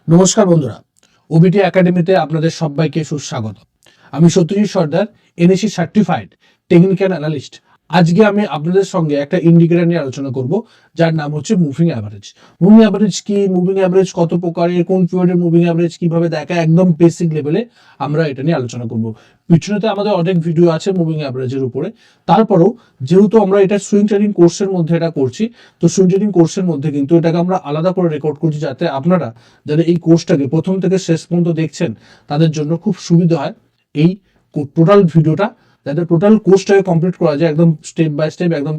নমস্কার বন্ধুরা, ওবিটি একাডেমিতে আপনাদের সবাইকে সুস্বাগত। আমি সত্যজিৎ সর্দার, এনএসি সার্টিফাইড টেকনিক্যাল অ্যানালিস্ট। আজকে আমি আপনাদের সঙ্গে একটা ইন্ডিকেটর নিয়ে আলোচনা করব, যার নাম হচ্ছে মুভিং অ্যাভারেজ। মুভিং অ্যাভারেজ কি, মুভিং অ্যাভারেজ কত প্রকারের, কোন পিরিয়ডের মুভিং অ্যাভারেজ কিভাবে দেখা, একদম বেসিক লেভেলে আমরা এটা নিয়ে আলোচনা করব। পিছনেতে আমাদের অনেক ভিডিও আছে মুভিং অ্যাভারেজের উপরে। তারপরেও যেহেতু আমরা এটা সুইং ট্রেডিং কোর্সের মধ্যে এটা করছি, তো সুইং ট্রেডিং কোর্সের মধ্যে কিন্তু এটাকে আমরা আলাদা করে রেকর্ড করছি, যাতে আপনারা যারা এই কোর্সটাকে প্রথম থেকে শেষ পর্যন্ত দেখছেন তাদের জন্য খুব সুবিধা হয়। এই টোটাল ভিডিওটা যাতে টোটাল কোর্সটাকে কমপ্লিট করা যায় একদম স্টেপ বাই স্টেপ, একদম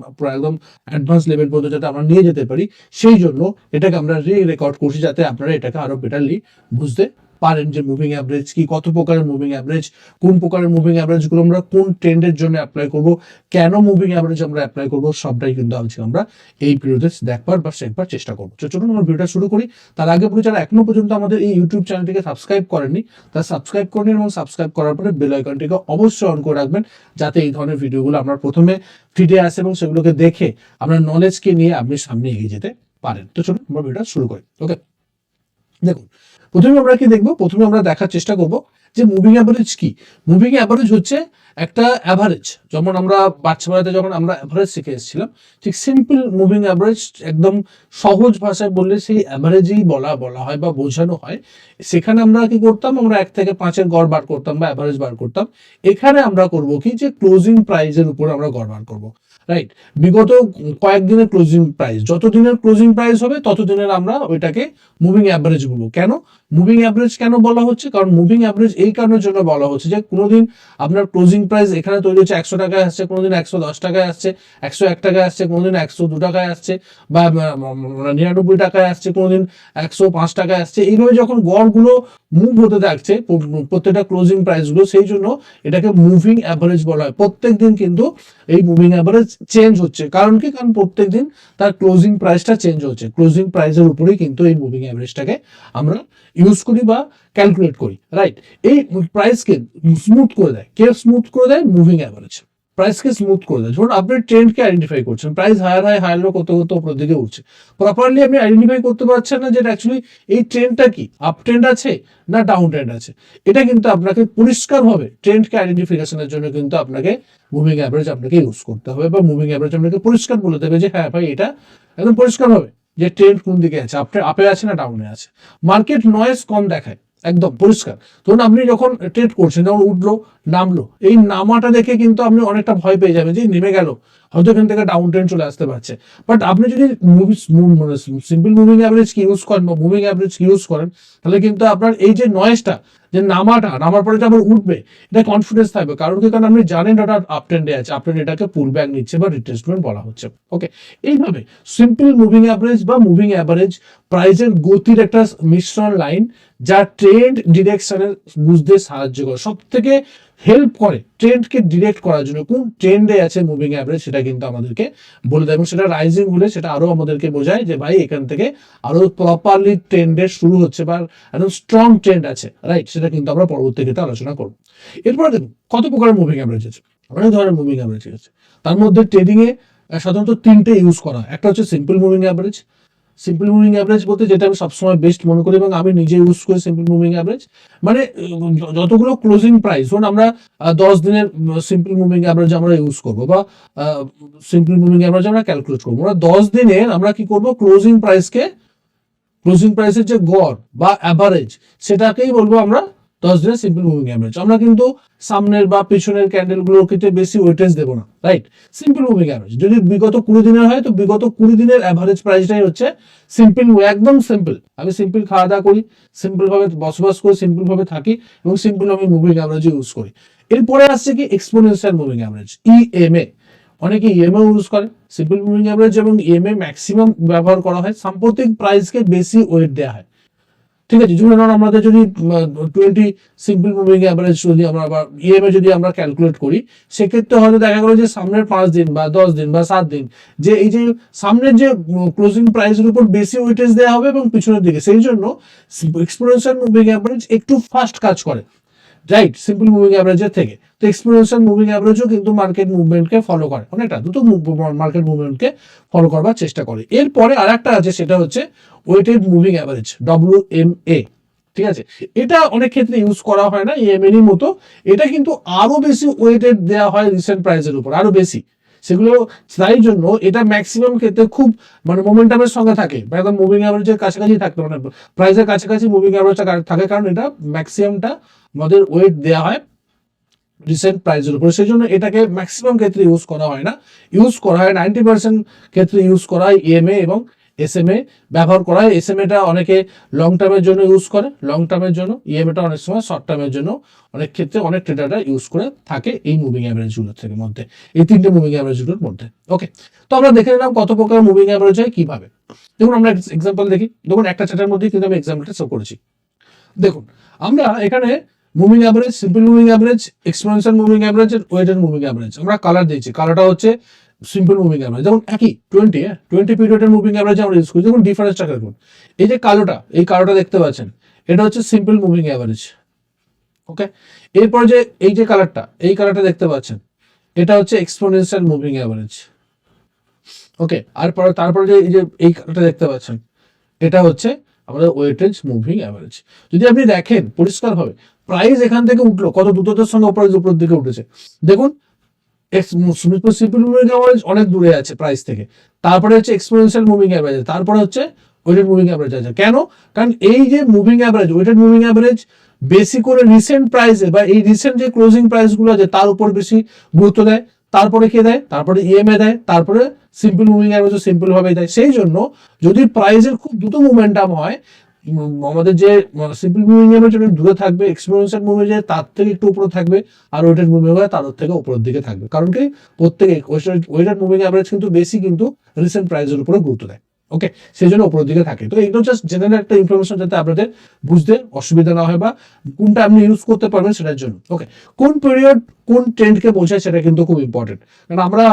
অ্যাডভান্স লেভেল পর্যন্ত যাতে আমরা নিয়ে যেতে পারি, সেই জন্য এটাকে আমরা রেকর্ড করছি, যাতে আপনারা এটাকে আরো বেটারলি বুঝতে পারেন যে মুভিং অ্যাভারেজ কি, কত প্রকারের মুভিং অ্যাভারেজ, কোন প্রকারের মুভিং অ্যাভারেজ গুলো আমরা কোন ট্রেন্ডের জন্য অ্যাপ্লাই করব, কেন মুভিং অ্যাভারেজ আমরা অ্যাপ্লাই করব, সবটাই কিন্তু আজকে আমরা এই ভিডিওতে দেখবার বা শেখবার চেষ্টা করবো। তো চলুন আমরা ভিডিওটা শুরু করি। তার আগে বলি, যারা এখনো পর্যন্ত আমাদের এই ইউটিউব চ্যানেলটিকে সাবস্ক্রাইব করেননি, তারা সাবস্ক্রাইব করে নিন এবং সাবস্ক্রাইব করার পরে বেল আইকনটিকে অবশ্যই অন করে রাখবেন, যাতে এই ধরনের ভিডিওগুলো আমরা প্রথমে ফিডে আসে এবং সেগুলোকে দেখে আপনার নলেজকে নিয়ে আপনি সামনে এগিয়ে যেতে পারেন। তো চলুন আমরা ভিডিওটা শুরু করি। ওকে, দেখুন, প্রথমে আমরা কি দেখবো, প্রথমে আমরা দেখার চেষ্টা করব যে মুভিং অ্যাভারেজ কি। মুভিং অ্যাভারেজ হচ্ছে একটা অ্যাভারেজ, যেমন আমরা বাচ্চাবেলাতে যখন আমরা অ্যাভারেজ শিখে এসেছিলাম, ঠিক সিম্পল মুভিং অ্যাভারেজ, একদম সহজ ভাষায় বললে সেই অ্যাভারেজই বলা হয় বা বোঝানো হয়। সেখানে আমরা কি করতাম, আমরা 1 থেকে 5-এর গড় বার করতাম বা অ্যাভারেজ বার করতাম। এখানে আমরা করব কি, যে ক্লোজিং প্রাইসের উপর আমরা গড় বার করবো। রাইট, বিগত কয়েকদিনের ক্লোজিং প্রাইস, যত দিনের ক্লোজিং প্রাইস হবে তত দিনের আমরা ওইটাকে মুভিং অ্যাভারেজ বলবো। কেন মুভিং অ্যাভারেজ কেন বলা হচ্ছে? কারণ মুভিং অ্যাভারেজ এই কারণের জন্য বলা হচ্ছে যে কোনোদিন আপনার ক্লোজিং প্রাইস এখানে তৈরি হচ্ছে 100 টাকায় আসছে, কোনোদিন 110 টাকায় আসছে, 101 টাকায় আসছে, কোনোদিন 102 টাকায় আসছে, বা 99 টাকায় আসছে, কোনোদিন 105 টাকায় আসছে। এইভাবে যখন গড়গুলো মুভ হতে থাকছে প্রত্যেকটা ক্লোজিং প্রাইসগুলো, সেই জন্য এটাকে মুভিং অ্যাভারেজ বলা হয়। প্রত্যেক দিন কিন্তু এই মুভিং অ্যাভারেজ চেঞ্জ হচ্ছে। কারণ কি? কারণ প্রত্যেক দিন তার ক্লোজিং প্রাইসটা চেঞ্জ হচ্ছে। ক্লোজিং প্রাইসের উপরেই কিন্তু এই মুভিং অ্যাভারেজটাকে আমরা ইউজ করি বা ক্যালকুলেট করি। রাইট, এই প্রাইসকে স্মুথ করে দেয়। কে স্মুথ করে দেয়? মুভিং অ্যাভারেজ প্রাইসকে স্মুথ করে দেয়। ধরুন আপনি ট্রেন্ডকে আইডেন্টিফাই করছেন, প্রাইস হায়ার লো করতে করতে উপরের দিকে উঠছে, প্রপারলি আপনি আইডেন্টিফাই করতে পারছেন না যে অ্যাকচুয়ালি এই ট্রেন্ডটা কি, আপ ট্রেন্ড আছে না ডাউন ট্রেন্ড আছে। এটা কিন্তু আপনাকে পরিষ্কারভাবে ট্রেন্ডকে আইডেন্টিফিকেশনের জন্য কিন্তু আপনাকে মুভিং অ্যাভারেজ আপনাকে ইউজ করতে হবে, বা মুভিং অ্যাভারেজ আপনাকে পরিষ্কার বলে দেবে যে হ্যাঁ ভাই, এটা একদম পরিষ্কার হবে যে ট্রেন্ড কোন দিকে আছে, আপে আছে না ডাউনে আছে। মার্কেট নয়েজ কম দেখায়, একদম পরিষ্কার। ধরুন আপনি যখন ট্রেড করছেন, যখন উঠলো নামলো, এই নামাটা দেখে কিন্তু আপনি অনেকটা ভয় পেয়ে যাবেন যে নেমে গেল, হয়তো এখান থেকে ডাউন ট্রেন্ড চলে আসতে পারছে। বাট আপনি যদি সিম্পল মুভিং অ্যাভারেজ কি ইউজ করেন বা মুভিং অ্যাভারেজ কি ইউজ করেন, তাহলে কিন্তু আপনার এই যে নয়েজটা, যে নামার পরে যে আবার উঠবে, এটা কনফিডেন্স থাকবে। কারণ কি? কারণ আপনি জানেন ওটা আপ ট্রেন্ডে আছে, আপ ট্রেন্ড এটাকে পুল ব্যাক নিচ্ছে বা রিট্রেসমেন্ট বলা হচ্ছে। ওকে, এইভাবে সিম্পল মুভিং অ্যাভারেজ বা মুভিং অ্যাভারেজ প্রাইসের গতির একটা মিশ্রণ লাইন, যা ট্রেন্ড ডিরেকশনে বুঝতে সাহায্য করে, সব থেকে হেল্প করে ট্রেন্ডকে ডিরেক্ট করার জন্য। কোন ট্রেন্ডে আছে মুভিং অ্যাভারেজ, সেটা কিন্তু আমাদেরকে বলে দেয়, এবং সেটা রাইজিং হলে সেটা আরো আমাদেরকে বোঝায় যে ভাই এখান থেকে আরো প্রপারলি ট্রেন্ডের শুরু হচ্ছে বা একদম স্ট্রং ট্রেন্ড আছে। রাইট, সেটা কিন্তু আমরা পরবর্তী ক্ষেত্রে আলোচনা করবো। এরপরে দেখুন কত প্রকারের মুভিং অ্যাভারেজ আছে। অনেক ধরনের মুভিং অ্যাভারেজ আছে। তার মধ্যে ট্রেডিং এ সাধারণত 3টে ইউজ করা হয়। একটা হচ্ছে simple moving average. Simple moving average বলতে যেটা আমি সবসময় বেস্ট মনে করি এবং আমি নিজে ইউজ করি সিম্পল মুভিং অ্যাভারেজ, মানে যতগুলো ক্লোজিং প্রাইস, ধরুন আমরা 10 দিনের সিম্পল মুভিং অ্যাভারেজ আমরা ইউজ করবো, বা সিম্পল মুভিং অ্যাভারেজ আমরা ক্যালকুলেট করবো। আমরা 10 দিনের আমরা কি করবো, ক্লোজিং প্রাইসের যে গড় বা অ্যাভারেজ, সেটাকেই বলবো আমরা 10 দিনের সিম্পল মুভিং অ্যাভারেজ। আমরা কিন্তু সামনের বা পিছনের ক্যান্ডেল গুলোর ক্ষেত্রে বেশি ওয়েটেজ দেবো না। রাইট, সিম্পল মুভিং অ্যাভারেজ যদি বিগত 20 দিনের হয়, তো বিগত 20 দিনের অ্যাভারেজ প্রাইসটাই হচ্ছে সিম্পল, একদম সিম্পল। আমি সিম্পল খাওয়া দাওয়া করি, সিম্পল ভাবে বসবাস করি, সিম্পল ভাবে থাকি, এবং সিম্পল আমি মুভিং অ্যাভারেজ ইউজ করি। এরপরে আসছে কি, এক্সপোনেনশিয়াল মুভিং অ্যাভারেজ, ইএমএ। অনেকে ইএমএ ইউজ করে। সিম্পল মুভিং অ্যাভারেজ এবং ইএমএ ম্যাক্সিমাম ব্যবহার করা হয়, সাম্প্রতিক প্রাইসকে বেশি ওয়েট দেওয়া হয়। ঠিক আছে, ধরুন আমাদের যদি 20 সিম্পল মুভিং অ্যাভারেজ যদি আমরা বা ইএমএ যদি আমরা ক্যালকুলেট করি, সেক্ষেত্রে হয়তো দেখা গেল যে সামনের 5 দিন বা 10 দিন বা 7 দিন, যে এই যে সামনের যে ক্লোজিং প্রাইসের উপর বেশি ওয়েটেজ দেওয়া হবে এবং পিছনের দিকে, সেই জন্য এক্সপোনেনশিয়াল মুভিং অ্যাভারেজ একটু ফাস্ট কাজ করে, রাইট, সিম্পল মুভিং অ্যাভারেজের থেকে। তো এক্সপোনেনশিয়াল মুভিং অ্যাভারেজও কিন্তু মার্কেট মুভমেন্টকে ফলো করে, অনেকটা দ্রুত মার্কেট মুভমেন্টকে ফলো করবার চেষ্টা করে। এরপরে আরেকটা আছে, সেটা হচ্ছে ওয়েটেড মুভিং অ্যাভারেজ, WMA। ঠিক আছে, এটা অনেক ক্ষেত্রে ইউজ করা হয় না ইএমএর মতো, এটা কিন্তু আরো বেশি ওয়েটেড দেওয়া হয় রিসেন্ট প্রাইসের উপর, আরো বেশি সেগুলো। তাই জন্য এটা ম্যাক্সিমাম ক্ষেত্রে খুব মানে মোমেন্টামের সঙ্গে থাকে, একদম মুভিং অ্যাভারেজের কাছাকাছি থাকতে মানে প্রাইসের কাছাকাছি মুভিং অ্যাভারেজটা থাকে, কারণ এটা ম্যাক্সিমামটা আমাদের ওয়েট দেওয়া হয় রিসেন্ট প্রাইসের উপরে। সেই জন্য এটাকে ম্যাক্সিমাম ক্ষেত্রে ইউজ করা হয় না, ইউজ করা হয় 90% ক্ষেত্রে ইউজ করা হয় ইএমএ এবং এসএমএ ব্যবহার করা হয়। এসএমএটা অনেকে লং টার্মের জন্য ইউজ করে, লং টার্মের জন্য, ইএমএটা অনেক সময় শর্ট টার্মের জন্য অনেক ক্ষেত্রে অনেক ট্রেডাররা ইউজ করে থাকে এই মুভিং অ্যাভারেজগুলোর থেকে মধ্যে, এই তিনটে মুভিং অ্যাভারেজগুলোর মধ্যে। ওকে, তো আমরা দেখে নিলাম কত প্রকার মুভিং অ্যাভারেজ হয় কিভাবে। দেখুন আমরা এক্সাম্পল দেখি, দেখুন একটা চার্টের মধ্যেই কিন্তু আমি এক্সাম্পলটা শো করেছি। দেখুন আমরা এখানে moving average, simple moving average, exponential moving average, weighted moving average আমরা কালার দিয়েছি। কালারটা হচ্ছে সিম্পল মুভিং অ্যাভারেজ, যেমন একই 20 পিরিয়ডের মুভিং অ্যাভারেজ আমরা ইউজ করি। দেখুন ডিফারেন্সটা দেখুন, এই যে কালোটা দেখতে পাচ্ছেন, এটা হচ্ছে সিম্পল মুভিং অ্যাভারেজ। ওকে, এরপর যে এই যে কালারটা দেখতে পাচ্ছেন, এটা হচ্ছে এক্সপোনেনশিয়াল মুভিং অ্যাভারেজ। ওকে, আর তারপরে যে এই কালারটা দেখতে পাচ্ছেন, এটা হচ্ছে আমাদের ওয়েটেজ মুভিং অ্যাভারেজ। যদি আপনি দেখেন পরিষ্কারভাবে, প্রাইস এখান থেকে উঠলো কত দ্রুততার সঙ্গে উপরের দিকে উঠেছে। দেখুন সিম্পল মুভিং অ্যাভারেজ অনেক দূরে আছে প্রাইস থেকে, তারপরে হচ্ছে এক্সপোনেনশিয়াল মুভিং অ্যাভারেজ, তারপরে হচ্ছে ওয়েটেড মুভিং অ্যাভারেজ আছে। কেন? কারণ এই যে moving average, weighted moving average বেশি করে রিসেন্ট প্রাইসে বা এই রিসেন্ট যে ক্লোজিং প্রাইস গুলো আছে তার উপর বেশি গুরুত্ব দেয়। তারপরে কে দেয়? তারপরে ইএমএ দেয়, তারপরে সিম্পল মুভিং অ্যাভারেজ সিম্পল ভাবে দেয়। সেই জন্য যদি প্রাইসের খুব দ্রুত মুভমেন্টাম হয়, আমাদের যে সিম্পল মুভিং অ্যাভারেজ দূরে থাকবে, এক্সপোনেনশিয়াল মুভিং অ্যাভারেজ তার থেকে একটু উপরে থাকবে, আর ওয়েটেড মুভিং অ্যাভারেজ তার থেকে উপরের দিকে থাকবে। কারণ কি প্রত্যেকে ওয়েটেড মুভিং অ্যাভারেজ কিন্তু বেশি কিন্তু রিসেন্ট প্রাইসের উপরে গুরুত্ব দেয়। ওকে, সেই জন্য উপরের দিকে থাকে। তো এইগুলো জাস্ট জেনারেল একটা ইনফরমেশন, যাতে আপনাদের বুঝতে অসুবিধা না হয় বা কোনটা আপনি ইউজ করতে পারবেন সেটার জন্য। ওকে, কোন পিরিয়ড কোন ট্রেন্ডকে বোঝায় সেটা কিন্তু খুব ইম্পর্টেন্ট। কারণ আমরা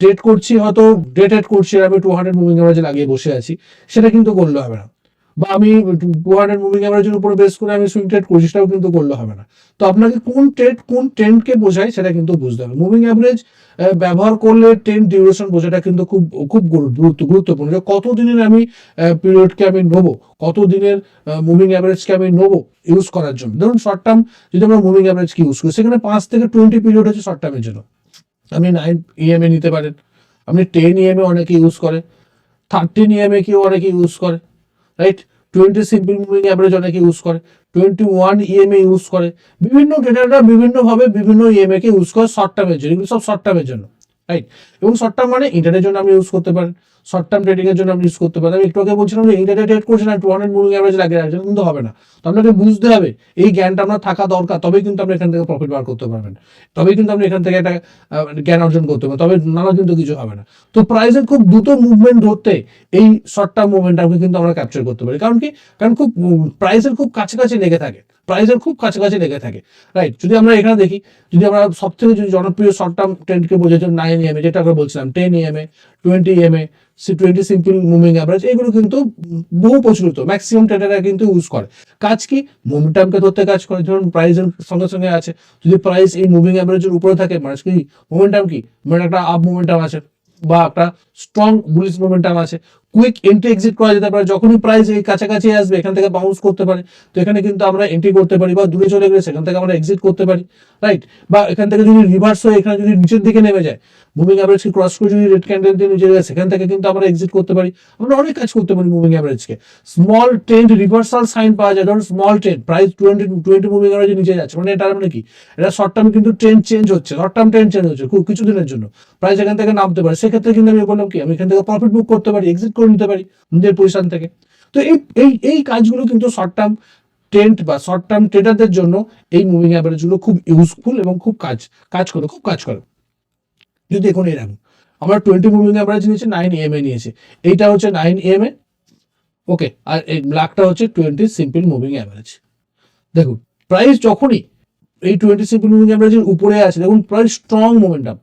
ট্রেড করছি, হয়তো ডে ট্রেড করছি, আমি 200 মুভিং অ্যাভারেজে লাগিয়ে বসে আছি, সেটা কিন্তু করলে হবে না। বা আমি 200 মুভিং অ্যাভারেজের উপরে বেস করে আমি সুইং ট্রেড করছি, সেটাও কিন্তু করলে হবে না। তো আপনাকে কোন ট্রেন্ডকে বোঝায় সেটা কিন্তু বুঝতে হবে। মুভিং অ্যাভারেজ ব্যবহার করলে ট্রেন্ড ডিউরেশন বোঝাটা কিন্তু খুব খুব গুরুত্বপূর্ণ, যে কত দিনের আমি পিরিয়ডকে আমি নেবো, কত দিনের মুভিং অ্যাভারেজকে আমি নেবো ইউজ করার জন্য। ধরুন শর্ট টার্ম যদি আমরা মুভিং অ্যাভারেজকে ইউজ করি, সেখানে 5 থেকে 20 পিরিয়ড হচ্ছে শর্ট টার্মের জন্য। আপনি 9 ইএমএ নিতে পারেন, আপনি 10 ইএমএ অনেকে ইউজ করে, 13 ইএমএ কেউ অনেকে ইউজ করে, রাইট? 20 সিম্পল মুভিং অ্যাভারেজ অনেকে ইউজ করে, 21 ইএমএ ইউজ করে। বিভিন্ন ট্রেডাররা বিভিন্নভাবে বিভিন্ন ইএমএ কে ইউজ করে শর্ট টার্মের জন্য, এগুলো সব শর্ট টার্মের জন্য, রাইট? এবং শর্ট টার্ম মানে ইন্টারনেটের জন্য আপনি ইউজ করতে পারেন, শর্ট টার্ম ট্রেডিং এর জন্য আপনি ইউজ করতে পারেন। আমি একটু আগে বলছিলাম যে ইন্টারনেট ট্রেড করছেন আর 200 মুভিং অ্যাভারেজ লাগিয়ে রাখছেন, কিন্তু হবে না। তো আপনাকে বুঝতে হবে, এই জ্ঞানটা আপনার থাকা দরকার, তবেই কিন্তু আপনি এখান থেকে প্রফিট বার করতে পারবেন, তবেই কিন্তু আপনি এখান থেকে একটা জ্ঞান অর্জন করতে পারবেন, তবে নানা কিন্তু কিছু হবে না। তো প্রাইসের খুব দ্রুত মুভমেন্ট ধরতে এই শর্ট টার্ম মুভমেন্টটাকে কিন্তু আমরা ক্যাপচার করতে পারি। কারণ কি? কারণ খুব প্রাইসের খুব কাছাকাছি লেগে থাকে, রাইট? যদি আমরা এখানে দেখি, যদি আমরা সব থেকে যদি জনপ্রিয় শর্ট টার্ম ট্রেন্ডকে বোঝার জন্য 9 ইএমএ, যেটা আমরা বলছিলাম, 10 EMA, 20 EMA, 20 simple moving average, এগুলো কিন্তু বহু প্রচলিত, ম্যাক্সিমাম ট্রেডাররা কিন্তু ইউজ করে। কাজ কি? মোমেন্টামকে ধরতে কাজ করে। ধরুন প্রাইসের সঙ্গে সঙ্গে আছে, যদি প্রাইস এই মুভিং অ্যাভারেজের উপরে থাকে, মানে কি মোমেন্টাম, কি মানে একটা আপ মোমেন্টাম আছে বা একটা স্ট্রং বুলিশ মোমেন্টাম আছে, কুইক এন্ট্রি এক্সিট করা যেতে পারে। যখনই প্রাইস এই কাছাকাছি আসবে, এখান থেকে বাউন্স করতে পারে, তো এখানে কিন্তু আমরা এন্ট্রি করতে পারি, বা দূরে চলে গেলে সেখান থেকে আমরা এক্সিট করতে পারি, রাইট? বা এখান থেকে যদি রিভার্স হয়ে এখানে যদি নিচের দিকে নেমে যায়, মুভিং অ্যাভারেজকে ক্রস করে যদি রেড ক্যান্ডেল দিয়ে নিচে যায়, সেখান থেকে কিন্তু আমরা এক্সিট করতে পারি। আমরা অনেক কাজ করতে পারি মুভিং অ্যাভারেজকে। স্মল ট্রেন্ড রিভার্সাল সাইন পাওয়া যায়, ধরুন স্মল ট্রেন্ড প্রাইস 20 মুভিং অ্যাভারেজে নিচে যাচ্ছে, মানে এটা মানে কি? এটা শর্ট টার্মে কিন্তু ট্রেন্ড চেঞ্জ হচ্ছে, শর্ট টার্ম ট্রেন্ড চেঞ্জ হচ্ছে খুব কিছুদিনের জন্য, প্রাইস এখান থেকে নামতে পারে। সেক্ষেত্রে কিন্তু আমি বললাম কি, আমি এখান থেকে প্রফিট বুক করতে পারি, এক্সিট করে নিতে পারি নিজের পজিশন থেকে। তো এই কাজগুলো কিন্তু শর্ট টার্ম ট্রেন্ড বা শর্ট টার্ম ট্রেডারদের জন্য এই মুভিং অ্যাভারেজ গুলো খুব ইউজফুল এবং খুব কাজ করে। যদি দেখুন এরকম আমরা 20 মুভিং অ্যাভারেজ নিয়েছি, 9 ইএমএ নিয়েছি, এইটা হচ্ছে 9 ইএমএ, ওকে, আর এই ব্ল্যাকটা হচ্ছে 20 সিম্পল মুভিং অ্যাভারেজ। দেখুন প্রাইস যখনই এই 20 সিম্পল মুভিং অ্যাভারেজের উপরে আছে, দেখুন প্রাইস স্ট্রং মোমেন্টাম,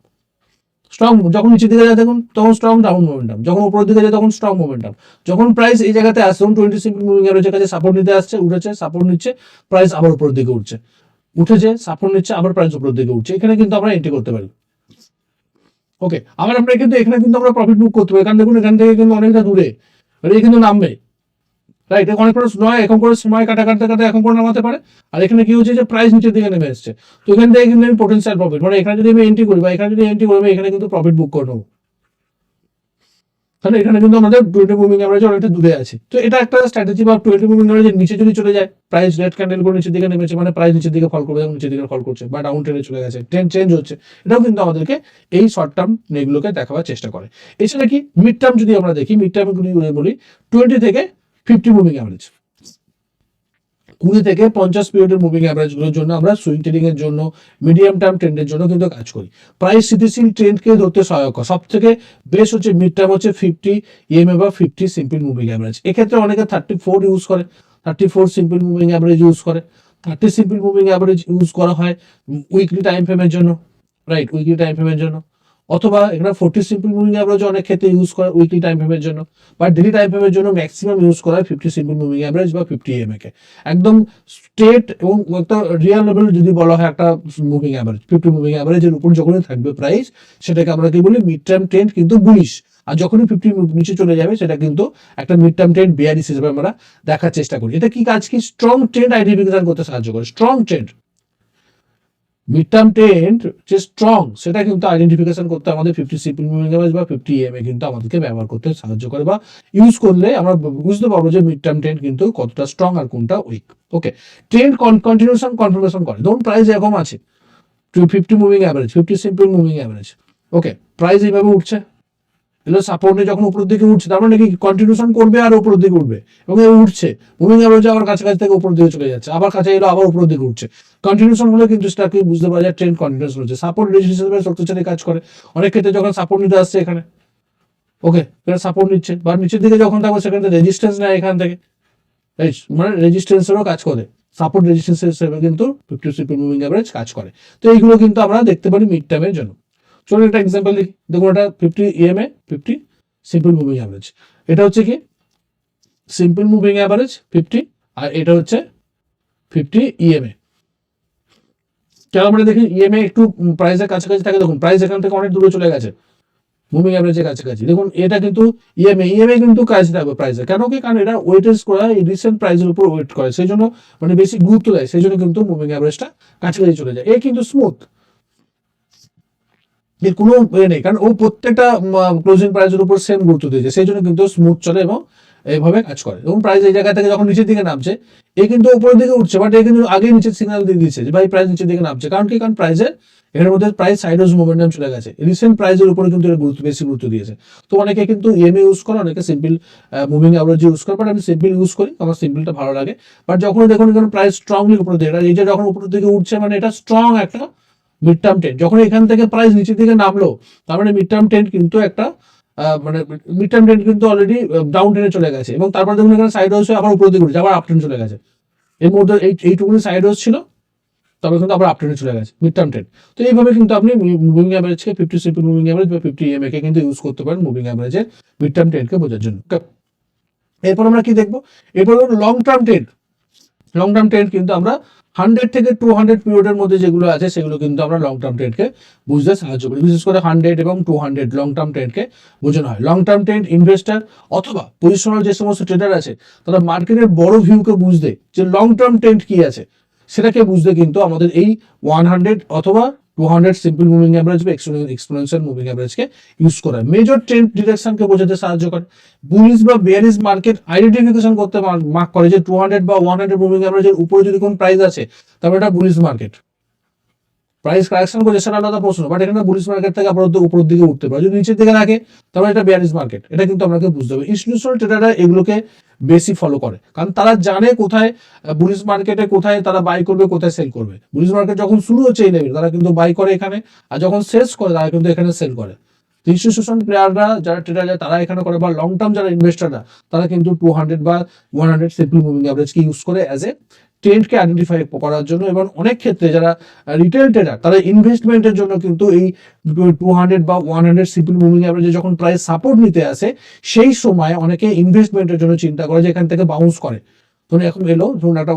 যখন নিচের দিকে যায় দেখুন তখন স্ট্রং ডাউন মোমেন্টাম, যখন উপরের দিকে যায় তখন স্ট্রং মোমেন্টাম। যখন প্রাইস এই জায়গাতে আসছে, তখন 20 সিম্পল মুভিং অ্যাভারেজের কাছে সাপোর্ট নিতে আসছে, উঠেছে, সাপোর্ট নিচ্ছে, প্রাইস আবার উপরের দিকে উঠছে, উঠেছে, সাপোর্ট নিচ্ছে, আবার প্রাইস উপরের দিকে উঠছে। এখানে কিন্তু আমরা এন্ট্রি করতে পারি, ওকে। আবার আমরা কিন্তু এখানে কিন্তু আমরা প্রফিট বুক করতে পারি, কারণ দেখুন এখান থেকে কিন্তু অনেকটা দূরে, এটা কিন্তু নামবে, রাইট, অনেক করে নয় এখন করে সময় কাটা কাটতে কাটতে এখন করে নামাতে পারে। আর এখানে কি হচ্ছে যে প্রাইস নিচের দিকে নেমে এসছে, তো এখান থেকে কিন্তু আমি পোটেনশিয়াল প্রফিট, মানে এখানে যদি আমি এন্ট্রি করি বা এখানে যদি এন্ট্রি করি এখানে কিন্তু প্রফিট বুক করে নেবো। তাহলে এখানে কিন্তু আমাদের 20 মুভিং অ্যাভারেজ অনেকটা দূরে আছে। তো এটা একটা স্ট্র্যাটেজি। বা 20 মুভিং অ্যাভারেজের নিচে যদি চলে যায়, প্রাইস রেড ক্যান্ডেল করে নিচের দিকে নেমেছে, মানে প্রাইস নিচের দিকে ফল করবে, এবং নিচের দিকে ফল করছে বা ডাউন ট্রেন্ডে চলে গেছে, ট্রেন্ড চেঞ্জ হচ্ছে, এটাও কিন্তু আমাদেরকে এই শর্ট টার্ম এগুলোকে দেখাবার চেষ্টা করে। এছাড়া কি মিড টার্ম যদি আমরা দেখি, মিড টার্ম বলি 20 থেকে 50 মুভিং অ্যাভারেজ, 20 থেকে 50 পিরিয়ডের মুভিং অ্যাভারেজগুলোর জন্য আমরা সুইং ট্রেডিং এর জন্য, মিডিয়াম টার্ম ট্রেন্ডের জন্য কিন্তু কাজ করি। প্রাইস স্থিতিশীল ট্রেন্ডকে ধরতে সহায়ক। সব থেকে বেস্ট হচ্ছে মিড টার্ম হচ্ছে 50 ইএমএ বা 50 সিম্পল মুভিং অ্যাভারেজ। এক্ষেত্রে অনেকে 34 ইউজ করে, 34 সিম্পল মুভিং অ্যাভারেজ ইউজ করে। 30 সিম্পল মুভিং অ্যাভারেজ ইউজ করা হয় উইকলি টাইম ফ্রেমের জন্য, রাইট, উইকলি টাইম ফ্রেমের জন্য। অথবা এখানে 40 সিম্পল মুভিং অ্যাভারেজ অনেক ক্ষেত্রে ইউজ করে উইকলি টাইম ফ্রেমের জন্য, বা ডেলি টাইম ফ্রেমের জন্য ম্যাক্সিমাম ইউজ করা হয় 50 সিম্পল মুভিং অ্যাভারেজ বা 50 ইএমএ কে। একদম স্ট্রেট এবং একটা রিয়েল লেভেল যদি বলা হয় একটা মুভিং অ্যাভারেজ, 50 মুভিং অ্যাভারেজের উপর যখনই থাকবে প্রাইস, সেটাকে আমরা কি বলি মিড টার্ম ট্রেন্ড কিন্তু বুলিশ। আর যখনই 50 নিচে চলে যাবে সেটা কিন্তু একটা মিড টার্ম ট্রেন্ড বেয়ারিশ হিসেবে আমরা দেখার চেষ্টা করি। এটা কি কাজ, কি স্ট্রং ট্রেন্ড আইডেন্টিফিকেশন করতে সাহায্য করে। Strong trend, mid term trend যে স্ট্রং, সেটা কিন্তু আইডেন্টিফিকেশন করতে আমাদের 50 সিম্পল মুভিং অ্যাভারেজ বা 50 ইএমএ কিন্তু আমাদেরকে ব্যবহার করতে সাহায্য করে, বা ইউজ করলে আমরা বুঝতে পারবো যে মিড টার্ম ট্রেন্ড কিন্তু কতটা স্ট্রং আর কোনটা weak. Okay, trend continuation confirmation করে। ধরুন প্রাইস এরকম আছে 50 moving average, 50 simple moving average, okay, price এইভাবে উঠছে, এগুলো সাপোর্টে যখন উপরের দিকে উঠছে, তার মানে কি কন্টিনিউশন করবে আর উপরের দিকে উঠবে, এবং উঠছে মুভিং অ্যাভারেজ আবার কাছাকাছি থেকে উপরের দিকে চলে যাচ্ছে, আবার কাছে এলো আবার উপরের দিকে উঠছে। কন্টিনিউশন হলে কিন্তু সেটাকে বুঝতে পারা যায় ট্রেন্ড কন্টিনিউশন হচ্ছে। সাপোর্ট রেজিস্ট্যান্স হিসেবে শক্তিশালী কাজ করে অনেক ক্ষেত্রে। যখন সাপোর্ট নিতে আসছে এখানে, ওকে, এটা সাপোর্ট নিচ্ছে, বা নিচের দিকে যখন থাকবে সেখানে রেজিস্ট্যান্স নেয় এখান থেকে, মানে রেজিস্ট্যান্সেরও কাজ করে। সাপোর্ট রেজিস্ট্যান্স হিসেবে কিন্তু 50 সিম্পল মুভিং অ্যাভারেজ কাজ করে। তো এইগুলো কিন্তু আমরা দেখতে পারি মিড টার্মের জন্য। চলুন একটা এক্সাম্পল দেখি। দেখুন এটা 50 ইএমএ, 50 সিম্পল মুভিং অ্যাভারেজ। এটা হচ্ছে কি সিম্পল মুভিং অ্যাভারেজ 50, আর এটা হচ্ছে 50 ইএমএ। কেন আমরা দেখি ইএমএ একটু প্রাইসের কাছাকাছি থাকে, দেখুন প্রাইস এখান থেকে অনেক দূরে চলে গেছে মুভিং অ্যাভারেজের কাছাকাছি। দেখুন এটা কিন্তু ইএমএ কিন্তু কাছে থাকবে প্রাইসে। কেন কি, কারণ এটা ওয়েটেজ করা রিসেন্ট প্রাইসের উপর ওয়েট করে, সেই জন্য মানে বেশি গুরুত্ব দেয়, সেই জন্য কিন্তু মুভিং অ্যাভারেজটা কাছাকাছি চলে যায়। এ কিন্তু স্মুথ, এর কোনো নেই, কারণ ও প্রত্যেকটা ক্লোজিং প্রাইসের উপর সেম গুরুত্ব দিয়েছে, সেই জন্য কিন্তু স্মুথ চলে এবং এইভাবে কাজ করে। এবং প্রাইস এই জায়গা থেকে যখন নিচের দিকে নামছে, এ কিন্তু উপরের দিকে উঠছে, বাট এ কিন্তু আগে নিচের সিগন্যাল দিয়ে দিচ্ছে যে ভাই প্রাইস নিচের দিকে নামছে। কারণ কি, কারণ প্রাইসের এর মধ্যে প্রাইস সাইডওয়েজ মোমেন্টাম চলে গেছে, রিসেন্ট প্রাইসের উপরে কিন্তু এর বেশি গুরুত্ব দিয়েছে। তো অনেকে কিন্তু ইএমএ ইউজ করে, অনেকে সিম্পল মুভিং অ্যাভারেজ ইউজ করে, বাট আমি সিম্পল ইউজ করি, আমার সিম্পলটা ভালো লাগে। বাট যখন দেখুন এখানে প্রাইস স্ট্রংলি উপরে দিকে, এটা যখন উপরের দিকে উঠছে মানে এটা স্ট্রং একটা মিড টার্ম ট্রেন্ড। যখন এখান থেকে প্রাইস নিচের দিকে নামলো, তার মানে মিড টার্ম ট্রেন্ড কিন্তু একটা মানে মিড টার্ম ট্রেন্ড কিন্তু অলরেডি ডাউন ট্রেন্ডে চলে গেছে, এবং তারপর দেখুন এখানে সাইড ওয়েজ আবার উপরের দিকে উঠছে, আবার আপ ট্রেন্ড চলে গেছে। এর মধ্যে এইটুকুনি সাইড ওয়েজ ছিল, তবে কিন্তু আবার আপ ট্রেন্ডে চলে গেছে মিড টার্ম ট্রেন্ড। তো এইভাবে কিন্তু আপনি মুভিং অ্যাভারেজকে 50 সিম্পল মুভিং অ্যাভারেজ বা 50 ইএমএ কে কিন্তু ইউজ করতে পারেন মুভিং অ্যাভারেজের মিড টার্ম ট্রেন্ডকে বোঝার জন্য। এরপর আমরা কি দেখবো, এরপর long term trend. Long term trend কিন্তু আমরা 100 থেকে 200 পিরিয়ডের মধ্যে যেগুলো আছে সেগুলো কিন্তু আমরা লং টার্ম ট্রেন্ডকে বুঝতে সাহায্য করি। বিশেষ করে 100 এবং 200 লং টার্ম ট্রেন্ডকে বোঝানো হয়। লং টার্ম ট্রেন্ড ইনভেস্টার অথবা পজিশনাল যে সমস্ত ট্রেডার আছে, তারা মার্কেটের বড় ভিউকে বুঝতে, যে লং টার্ম ট্রেন্ড কি আছে সেটাকে বুঝতে কিন্তু আমাদের এই 100 অথবা 200 সিম্পল মুভিং অ্যাভারেজ বা এক্সপোনেনশিয়াল মুভিং অ্যাভারেজকে ইউজ করা হয়। মেজর ট্রেন্ড ডিরেকশনকে বোঝাতে সাহায্য করে। বুলিশ বা বেয়ারিশ মার্কেট আইডেন্টিফিকেশন করতে মার্ক করে যে 200 বা 100 মুভিং অ্যাভারেজের উপরে যদি কোন প্রাইস আছে, তাহলে এটা বুলিশ মার্কেট। প্রাইস কারেকশন করছে সেটা আলাদা প্রশ্ন, বাট এখানে বুলিশ মার্কেট থেকে আপাতত উপরের দিকে উঠতে পারে। যদি নিচের দিকে থাকে তাহলে এটা বেয়ারিশ মার্কেট। এটা কিন্তু আপনাকে বুঝতে হবে। ইনস্টিটিউশনাল ট্রেডাররা এগুলোকে বেশি ফলো করে, কারণ তারা জানে কোথায় বুলিশ মার্কেটে কোথায় তারা বাই করবে, কোথায় সেল করবে। বুলিশ মার্কেট যখন শুরু হচ্ছে এই লেভেল, তারা কিন্তু বাই করে এখানে, আর যখন শেষ করে তারা কিন্তু এখানে সেল করে। ইনস্টিটিউশন প্লেয়াররা যারা ট্রেডার তারা এখানে করে, বা লং টার্ম যারা ইনভেস্টাররা তারা কিন্তু 200 বা 100 সিম্পল মুভিং অ্যাভারেজকে ইউজ করে অ্যাজ এ ট্রেন্ডকে আইডেন্টিফাই করার জন্য। এবং অনেক ক্ষেত্রে যারা রিটেল ট্রেডার তারা ইনভেস্টমেন্টের জন্য কিন্তু এই 200 বা 100 সিম্পল মুভিং অ্যাভারেজে যখন প্রাইস সাপোর্ট নিতে আসে, সেই সময় অনেকে ইনভেস্টমেন্টের জন্য চিন্তা করে যে এখান থেকে বাউন্স করে। ধরুন এখন এলো, ধরুন একটা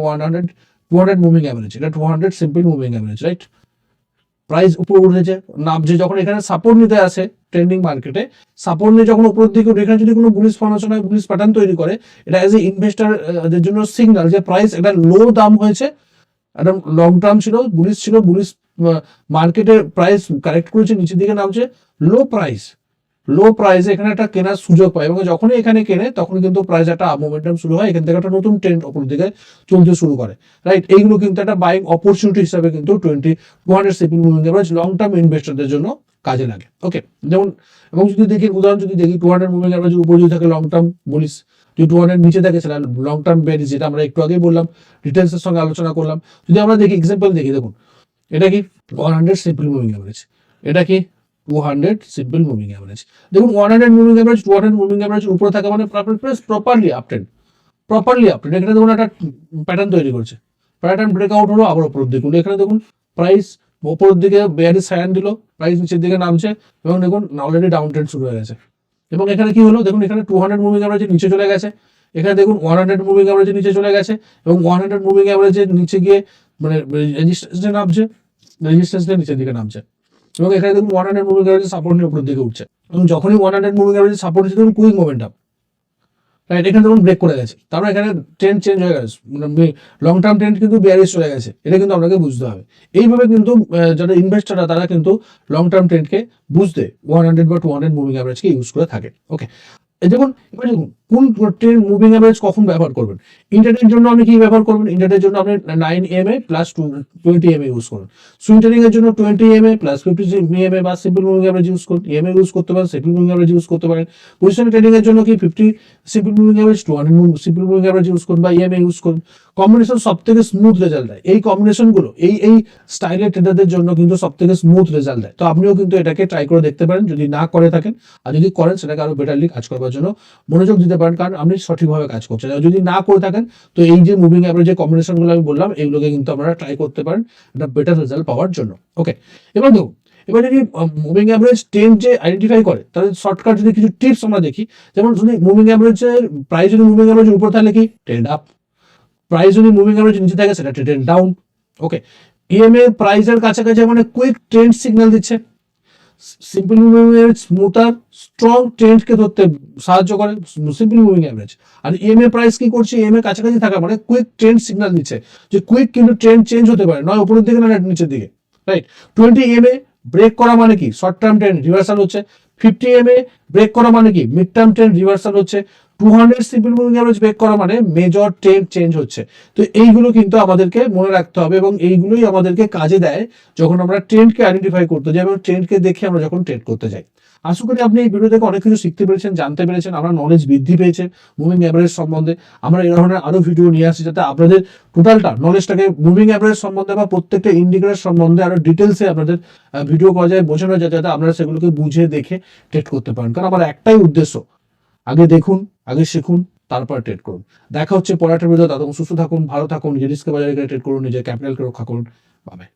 200 মুভিং অ্যাভারেজ, এটা 200 simple moving average, right. Price উপর উঠেছে, নামছে, যখন এখানে সাপোর্ট নিতে আসে ট্রেন্ডিং মার্কেটে, সাপোর্ট নিয়ে যখন উপরের দিকে উঠে, এখানে যদি কোনো বুলিশ ফর্মেশন হয়, বুলিশ প্যাটার্ন তৈরি করে, এটা এজ এ ইনভেস্টারদের জন্য সিগন্যাল যে প্রাইস এটা লো দাম হয়েছে, একটা লং টার্ম ছিল, বুলিশ ছিল, বুলিশ মার্কেটে প্রাইস কারেক্ট করেছে, নিচের দিকে নামছে, লো প্রাইসে এখানে একটা কেনার সুযোগ পায়, এবং যখনই এখানে কেনে তখন কিন্তু প্রাইস একটা মোমেন্টাম শুরু হয়, এখান থেকে একটা নতুন ট্রেন্ড উপর দিকে চলতে শুরু করে, রাইট? এইগুলো কিন্তু একটা বাইং অপরচুনিটি হিসাবে কিন্তু 200 সিপিং মুভিং এভারেজ লং টার্ম ইনভেস্টরদের জন্য কাজে লাগে। ওকে, যেমন এবং যদি দেখি উদাহরণ, যদি দেখি 200 মুভিং এভারেজ উপর যদি থাকে লং টার্ম বলিস, যদি 200 নিচে থাকে সেটা লং টার্ম বেরিস, যেটা আমরা একটু আগেই বললাম, ডিটেলসের সঙ্গে আলোচনা করলাম। যদি আমরা দেখি এক্সাম্পল দেখি, দেখুন এটা কি 100 সিম্পল মুভিং এভারেজ, এটা কি 200 সিম্পল মুভিং এভারেজ। দেখুন 100 মুভিং এভারেজ 200 মুভিং এভারেজ উপরে থাকা মানে প্রপারলি আপট্রেন্ড, এখানে দেখুন একটা প্যাটার্ন তৈরি করছে, প্যাটার্ন ব্রেকআউট হলো, আবার উপরের দিকে, এখানে দেখুন প্রাইস উপরের দিকে বেয়ারিশ সাইন দিল, প্রাইস নিচের দিকে নামছে, এবং দেখুন অলরেডি ডাউন ট্রেন্ড শুরু হয়ে গেছে। এবং এখানে কি হলো, দেখুন এখানে 200 মুভিং এভারেজের নিচে চলে গেছে, এখানে দেখুন 100 মুভিং এভারেজের নিচে চলে গেছে, এবং 100 মুভিং এভারেজের নিচে গিয়ে মানে রেজিস্ট্যান্সে নামছে, রেজিস্ট্যান্সের নিচের দিকে নামছে, এবং এখানে দেখুন 100 মুভিং এভারেজের সাপোর্ট নিয়ে উপরের দিকে উঠছে, এবং যখনই 100 মুভিং এভারেজের সাপোর্ট হচ্ছে দেখুন কুইক মোমেন্টাম, রাইট? এখানে দেখুন ব্রেক করে গেছে, তার মানে এখানে ট্রেন্ড চেঞ্জ হয়ে গেছে, মানে লং টার্ম ট্রেন্ড কিন্তু বিয়ারিশ চলে গেছে, এটা কিন্তু আপনাকে বুঝতে হবে। এইভাবে কিন্তু যারা ইনভেস্টাররা তারা কিন্তু লং টার্ম ট্রেন্ডকে বুঝতে 100 বা 200 মুভিং অ্যাভারেজকে ইউজ করে থাকে। ওকে, দেখুন এবার দেখুন কোন ট্রেন্ড মুভিং অ্যাভারেজ কখন ব্যবহার করবেন। ইন্টারডের জন্য আপনি কি ব্যবহার করবেন, ইন্টারডের জন্য আপনি 9 EMA প্লাস 20 EMA ইউজ করুন। সুইং ট্রেডিং এর জন্য 20 EMA প্লাস 50 EMA বা সিম্পল মুভিং অ্যাভারেজ ইউজ করুন, EMA ইউজ করতে পারেন, সিম্পল মুভিং অ্যাভারেজ ইউজ করতে পারেন। পজিশন ট্রেডিং এর জন্য কি 50 simple moving average, 200 simple moving average use করুন, বা EMA ইউজ করুন। কম্বিনেশন সব থেকে স্মুথ রেজাল্ট দেয়, এই কম্বিনেশন গুলো এই স্টাইলের ট্রেডারদের জন্য কিন্তু সব থেকে স্মুথ রেজাল্ট দেয়। তো আপনিও কিন্তু এটাকে ট্রাই করে দেখতে পারেন যদি না করে থাকেন, আর যদি করেন সেটাকে আরো বেটারলি কাজ করবার জন্য মনোযোগ দিতে পারেন, কারণ আপনি সঠিকভাবে কাজ করছেন। আর যদি না করে থাকেন তো এই যে মুভিং অ্যাভারেজের কম্বিনেশন গুলো আমি বললাম, এগুলোকে কিন্তু আপনারা ট্রাই করতে পারেন একটা বেটার রেজাল্ট পাওয়ার জন্য। ওকে, এবার দেখুন, এবার যদি মুভিং অ্যাভারেজ ট্রেন্ড যে আইডেন্টিফাই করে তাহলে শর্টকাট যদি কিছু টিপস আমরা দেখি, যেমন যদি মুভিং অ্যাভারেজের প্রাইস যদি মুভিং অ্যাভারেজের উপর থাকলে কি ট্রেন্ড আপ, প্রাইস যদি মুভিং অ্যাভারেজ নিচে থাকে সেটা ট্রেন্ড ডাউন। ওকে, ইএমএ প্রাইসের কাছাকাছি মানে কুইক ট্রেন্ড সিগন্যাল দিচ্ছে, simple moving average smoother strong ট্রেন্ডকে ধরতে সাহায্য করে সিম্পল মুভিং অ্যাভারেজ। আর ইএমএ প্রাইস কি করছে, ইএমএ কাছাকাছি থাকা মানে কুইক ট্রেন্ড সিগন্যাল দিচ্ছে, যে কুইক কিন্তু ট্রেন্ড চেঞ্জ হতে পারে, নয় উপরের দিকে না নিচের দিকে, রাইট? 20 EMA ব্রেক করা মানে কি শর্ট টার্ম ট্রেন্ড রিভার্সাল হচ্ছে, 50 EMA ব্রেক করা মানে কি মিড টার্ম ট্রেন্ড রিভার্সাল হচ্ছে, 200 সিম্পল মুভিং অ্যাভারেজ ব্রেক করা মানে মেজর ট্রেন্ড চেঞ্জ হচ্ছে। তো এইগুলো কিন্তু আমাদেরকে মনে রাখতে হবে, এবং এইগুলোই আমাদেরকে কাজে দেয় যখন আমরা ট্রেন্ডকে আইডেন্টিফাই করতে যাই এবং ট্রেন্ডকে দেখে আমরা যখন ট্রেড করতে যাই। আশা করি আপনি এই ভিডিও থেকে অনেক কিছু শিখতে পেরেছেন, জানতে পেরেছেন, আমরা নলেজ বৃদ্ধি পেয়েছে মুভিং অ্যাভারেজ সম্বন্ধে। আমরা এই ধরনের আরো ভিডিও নিয়ে আসছি যাতে আপনাদের টোটালটা নলেজটাকে মুভিং অ্যাভারেজ সম্বন্ধে বা প্রত্যেকটা ইন্ডিকেটর সম্বন্ধে আরো ডিটেলসে আপনাদের ভিডিও করা যায়, বোঝানো যায়, যাতে আপনারা সেগুলোকে বুঝে দেখে ট্রেড করতে পারেন। কারণ আমার একটাই উদ্দেশ্য, আগে দেখুন, আগে শিখুন, তারপর ট্রেড করুন। দেখা হচ্ছে পরের ভিডিও, ততক্ষণ সুস্থ থাকুন, ভালো থাকুন, নিজের রিস্ক বাজারে ট্রেড করুন, নিজের ক্যাপিটালকে রক্ষা করুন। বাই।